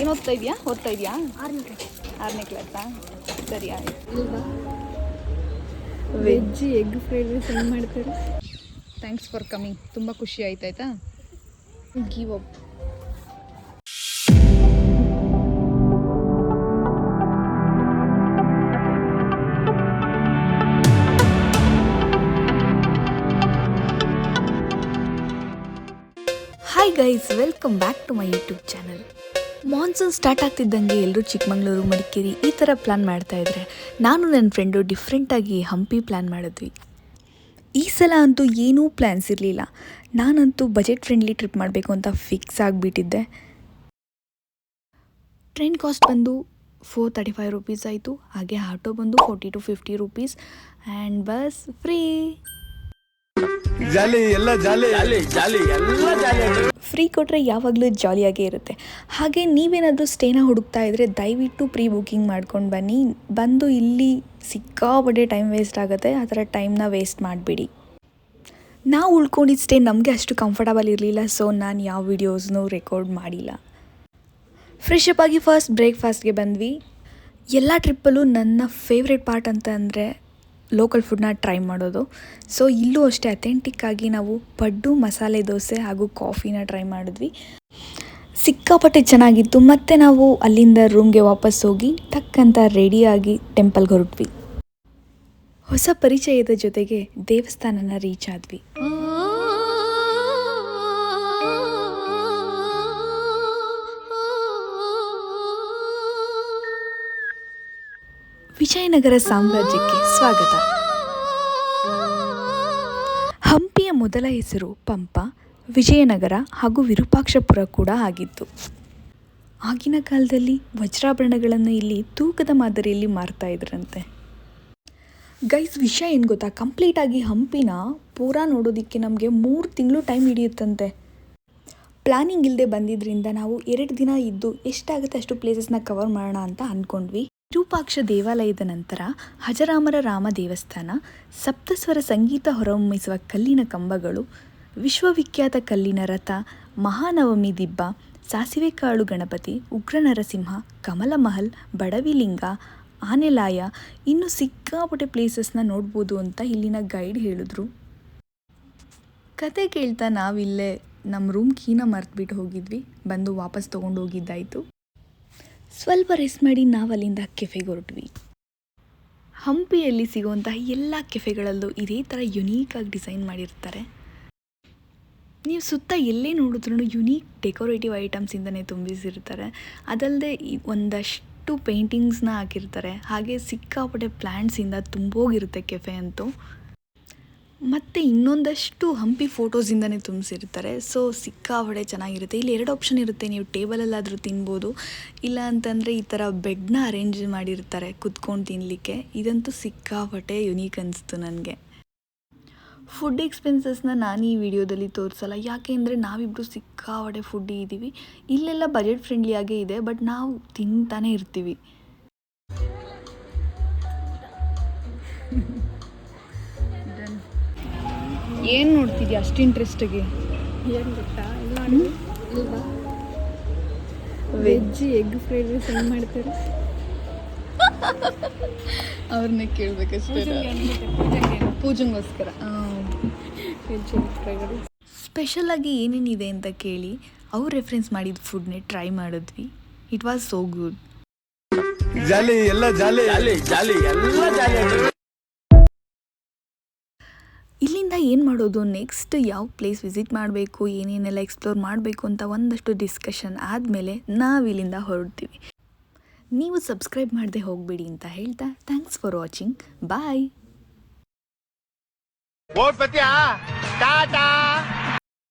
ಏನು ಓದ್ತಾ ಇದೆಯಾ? ಆರನೇ ಕ್ಲಾಸಾ? ಸರಿ ಆಯ್ತು. ವೆಜ್ ಎಗ್ ಫ್ರೈಡ್ ರೈಸ್ ಹೆಂಗೆ ಮಾಡ್ತಾರೆ? Thanks for coming. ತುಂಬ ಖುಷಿ ಆಯ್ತಾಯ್ತಾ? Give up. Hi guys, welcome back to my YouTube channel. Monsoon start ಆಗ್ತಿದ್ದಂಗೆ ಎಲ್ಲರೂ ಚಿಕ್ಕಮಗಳೂರು, ಮಡಿಕೇರಿ ಈ ಥರ ಪ್ಲ್ಯಾನ್ ಮಾಡ್ತಾಯಿದ್ರೆ ನಾನು ನನ್ನ ಫ್ರೆಂಡು ಡಿಫ್ರೆಂಟಾಗಿ ಹಂಪಿ ಪ್ಲ್ಯಾನ್ ಮಾಡಿದ್ವಿ. ಈ ಸಲ ಅಂತೂ ಏನೂ ಪ್ಲ್ಯಾನ್ಸ್ ಇರಲಿಲ್ಲ. ನಾನಂತೂ ಬಜೆಟ್ ಫ್ರೆಂಡ್ಲಿ ಟ್ರಿಪ್ ಮಾಡಬೇಕು ಅಂತ ಫಿಕ್ಸ್ ಆಗಿಬಿಟ್ಟಿದ್ದೆ. ಟ್ರೈನ್ ಕಾಸ್ಟ್ ಬಂದು 435 ರುಪೀಸ್ ಆಯಿತು. ಹಾಗೆ ಆಟೋ ಬಂದು 40 to 50 rupees and bus free. Free ಕೊಟ್ಟರೆ ಯಾವಾಗಲೂ ಜಾಲಿಯಾಗೇ ಇರುತ್ತೆ. ಹಾಗೆ ನೀವೇನಾದರೂ ಸ್ಟೇನ ಹುಡುಕ್ತಾ ಇದ್ದರೆ ದಯವಿಟ್ಟು ಪ್ರೀ ಬುಕ್ಕಿಂಗ್ ಮಾಡ್ಕೊಂಡು ಬನ್ನಿ. ಬಂದು ಇಲ್ಲಿ ಸಿಕ್ಕಾಪಟ್ಟೆ ಟೈಮ್ ವೇಸ್ಟ್ ಆಗುತ್ತೆ. ಆ ಥರ ಟೈಮ್ನ ವೇಸ್ಟ್ ಮಾಡಿಬಿಡಿ. ನಾವು ಉಳ್ಕೊಂಡಿದ್ದು ಸ್ಟೇ ನಮಗೆ ಅಷ್ಟು ಕಂಫರ್ಟಬಲ್ ಇರಲಿಲ್ಲ, ಸೊ ನಾನು ಯಾವ ವಿಡಿಯೋಸ್ನೂ ರೆಕಾರ್ಡ್ ಮಾಡಿಲ್ಲ. ಫ್ರೆಶಪ್ ಆಗಿ ಫಸ್ಟ್ ಬ್ರೇಕ್ಫಾಸ್ಟ್ಗೆ ಬಂದ್ವಿ. ಎಲ್ಲ ಟ್ರಿಪ್ಪಲ್ಲೂ ನನ್ನ ಫೇವ್ರೆಟ್ ಪಾರ್ಟ್ ಅಂತ ಅಂದರೆ ಲೋಕಲ್ ಫುಡ್ನ ಟ್ರೈ ಮಾಡೋದು. ಸೊ ಇಲ್ಲೂ ಅಷ್ಟೇ ಅಥೆಂಟಿಕ್ಕಾಗಿ ನಾವು ಪಡ್ಡು, ಮಸಾಲೆ ದೋಸೆ ಹಾಗೂ ಕಾಫಿನ ಟ್ರೈ ಮಾಡಿದ್ವಿ. ಸಿಕ್ಕಾಪಟ್ಟೆ ಚೆನ್ನಾಗಿತ್ತು. ಮತ್ತು ನಾವು ಅಲ್ಲಿಂದ ರೂಮ್ಗೆ ವಾಪಸ್ ಹೋಗಿ ಟಕ್ಕಂತ ರೆಡಿಯಾಗಿ ಟೆಂಪಲ್ಗೆ ಹೊರಟ್ವಿ. ಹೊಸ ಪರಿಚಯದ ಜೊತೆಗೆ ದೇವಸ್ಥಾನನ ರೀಚ್ ಆದ್ವಿ. ವಿಜಯನಗರ ಸಾಮ್ರಾಜ್ಯಕ್ಕೆ ಸ್ವಾಗತ. ಹಂಪಿಯ ಮೊದಲ ಹೆಸರು ಪಂಪ, ವಿಜಯನಗರ ಹಾಗೂ ವಿರೂಪಾಕ್ಷಪುರ ಕೂಡ ಆಗಿತ್ತು. ಆಗಿನ ಕಾಲದಲ್ಲಿ ವಜ್ರಾಭರಣಗಳನ್ನು ಇಲ್ಲಿ ತೂಕದ ಮಾದರಿಯಲ್ಲಿ ಮಾರ್ತಾ ಇದ್ರಂತೆ. ಗೈಸ್, ವಿಷಯ ಏನು ಗೊತ್ತಾ, ಕಂಪ್ಲೀಟಾಗಿ ಹಂಪಿನ ಪೂರಾ ನೋಡೋದಕ್ಕೆ ನಮಗೆ 3 ತಿಂಗಳು ಟೈಮ್ ಹಿಡಿಯುತ್ತಂತೆ. ಪ್ಲಾನಿಂಗ್ ಇಲ್ಲದೆ ಬಂದಿದ್ದರಿಂದ ನಾವು 2 ದಿನ ಇದ್ದು ಎಷ್ಟಾಗುತ್ತೆ ಅಷ್ಟು ಪ್ಲೇಸಸ್ನ ಕವರ್ ಮಾಡೋಣ ಅಂತ ಅಂದ್ಕೊಂಡ್ವಿ. ವಿರೂಪಾಕ್ಷ ದೇವಾಲಯದ ನಂತರ ಹಜರಾಮರ ರಾಮ ದೇವಸ್ಥಾನ, ಸಪ್ತಸ್ವರ ಸಂಗೀತ ಹೊರಹೊಮ್ಮಿಸುವ ಕಲ್ಲಿನ ಕಂಬಗಳು, ವಿಶ್ವವಿಖ್ಯಾತ ಕಲ್ಲಿನ ರಥ, ಮಹಾನವಮಿ ದಿಬ್ಬ, ಸಾಸಿವೆ ಕಾಳು ಗಣಪತಿ, ಉಗ್ರ ನರಸಿಂಹ, ಕಮಲ ಮಹಲ್, ಬಡವಿಲಿಂಗ, ಆನೆಲಾಯ, ಇನ್ನು ಸಿಕ್ಕಾಪಟ್ಟೆ ಪ್ಲೇಸಸ್ನ ನೋಡ್ಬೋದು ಅಂತ ಇಲ್ಲಿನ ಗೈಡ್ ಹೇಳಿದ್ರು. ಕತೆ ಕೇಳ್ತಾ ನಾವಿಲ್ಲೇ ನಮ್ಮ ರೂಮ್ ಕೀನ ಮರೆತುಬಿಟ್ಟು ಹೋಗಿದ್ವಿ. ಬಂದು ವಾಪಸ್ ತೊಗೊಂಡು ಹೋಗಿದ್ದಾಯಿತು. ಸ್ವಲ್ಪ ರೆಸ್ಟ್ ಮಾಡಿ ನಾವು ಅಲ್ಲಿಂದ ಕೆಫೆಗೆ ಹೊರಟ್ವಿ. ಹಂಪಿಯಲ್ಲಿ ಸಿಗುವಂತಹ ಎಲ್ಲ ಕೆಫೆಗಳಲ್ಲೂ ಇದೇ ಥರ ಯುನೀಕಾಗಿ ಡಿಸೈನ್ ಮಾಡಿರ್ತಾರೆ. ನೀವು ಸುತ್ತ ಎಲ್ಲೇ ನೋಡಿದ್ರೂ ಯುನೀಕ್ ಡೆಕೋರೇಟಿವ್ ಐಟಮ್ಸಿಂದನೇ ತುಂಬಿಸಿರ್ತಾರೆ. ಅದಲ್ಲದೆ ಒಂದಷ್ಟು ಪೇಂಟಿಂಗ್ಸ್ನ ಹಾಕಿರ್ತಾರೆ. ಹಾಗೆ ಸಿಕ್ಕಾಪಟ್ಟೆ ಪ್ಲ್ಯಾಂಟ್ಸಿಂದ ತುಂಬೋಗಿರುತ್ತೆ ಕೆಫೆ ಅಂತೂ. ಮತ್ತು ಇನ್ನೊಂದಷ್ಟು ಹಂಪಿ ಫೋಟೋಸಿಂದನೇ ತುಂಬಿಸಿರ್ತಾರೆ. ಸೊ ಸಿಕ್ಕಾಪಟ್ಟೆ ಚೆನ್ನಾಗಿರುತ್ತೆ. ಇಲ್ಲಿ 2 ಆಪ್ಷನ್ ಇರುತ್ತೆ. ನೀವು ಟೇಬಲಲ್ಲಾದರೂ ತಿನ್ಬೋದು, ಇಲ್ಲ ಅಂತಂದರೆ ಈ ಥರ ಬೆಡ್ನ ಅರೇಂಜ್ ಮಾಡಿರ್ತಾರೆ ಕುತ್ಕೊಂಡು ತಿನ್ನಲಿಕ್ಕೆ. ಇದಂತೂ ಸಿಕ್ಕಾಪಟ್ಟೆ ಯುನೀಕ್ ಅನಿಸ್ತು ನನಗೆ. ಫುಡ್ ಎಕ್ಸ್ಪೆನ್ಸಸ್ನ ನಾನು ಈ ವಿಡಿಯೋದಲ್ಲಿ ತೋರಿಸಲ್ಲ, ಯಾಕೆ ಅಂದರೆ ನಾವಿಬ್ಬರು ಸಿಕ್ಕಾಪಟ್ಟೆ ಫುಡ್ಡಿ ಇದ್ದೀವಿ. ಇಲ್ಲೆಲ್ಲ ಬಜೆಟ್ ಫ್ರೆಂಡ್ಲಿಯಾಗೇ ಇದೆ, ಬಟ್ ನಾವು ತಿಂತಾನೇ ಇರ್ತೀವಿ. ಏನು ನೋಡ್ತಿದ್ಯಾ ಅಷ್ಟು ಇಂಟ್ರೆಸ್ಟಾಗಿ? ಏನು ಗೊತ್ತಾ, ಇಲ್ವಾ ವೆಜ್ ಎಗ್ ಫ್ರೈಡ್ ರೈಸ್ ಹೆಂಗೆ ಮಾಡ್ತಾರೆ? ಅವ್ರನ್ನೇ ಕೇಳಬೇಕಷ್ಟೇ. ಪೂಜೆಗೋಸ್ಕರ ವೆಜ್ ಎಗ್ ಫ್ರೈಡ್ ರೈಸ್ ಸ್ಪೆಷಲಾಗಿ ಏನೇನಿದೆ ಅಂತ ಕೇಳಿ ಅವ್ರು ರೆಫರೆನ್ಸ್ ಮಾಡಿದ ಫುಡ್ನೇ ಟ್ರೈ ಮಾಡಿದ್ವಿ. It was so good. ಇಲ್ಲಿಂದ ಏನು ಮಾಡೋದು, ನೆಕ್ಸ್ಟ್ ಯಾವ ಪ್ಲೇಸ್ ವಿಸಿಟ್ ಮಾಡಬೇಕು, ಏನೇನೆಲ್ಲ ಎಕ್ಸ್ಪ್ಲೋರ್ ಮಾಡಬೇಕು ಅಂತ ಒಂದಷ್ಟು ಡಿಸ್ಕಷನ್ ಆದಮೇಲೆ ನಾವಿಲ್ಲಿಂದ ಹೊರಡ್ತೀವಿ. ನೀವು ಸಬ್ಸ್ಕ್ರೈಬ್ ಮಾಡದೆ ಹೋಗಬೇಡಿ ಅಂತ ಹೇಳ್ತಾ ಥ್ಯಾಂಕ್ಸ್ ಫಾರ್ ವಾಚಿಂಗ್. ಬಾಯ್.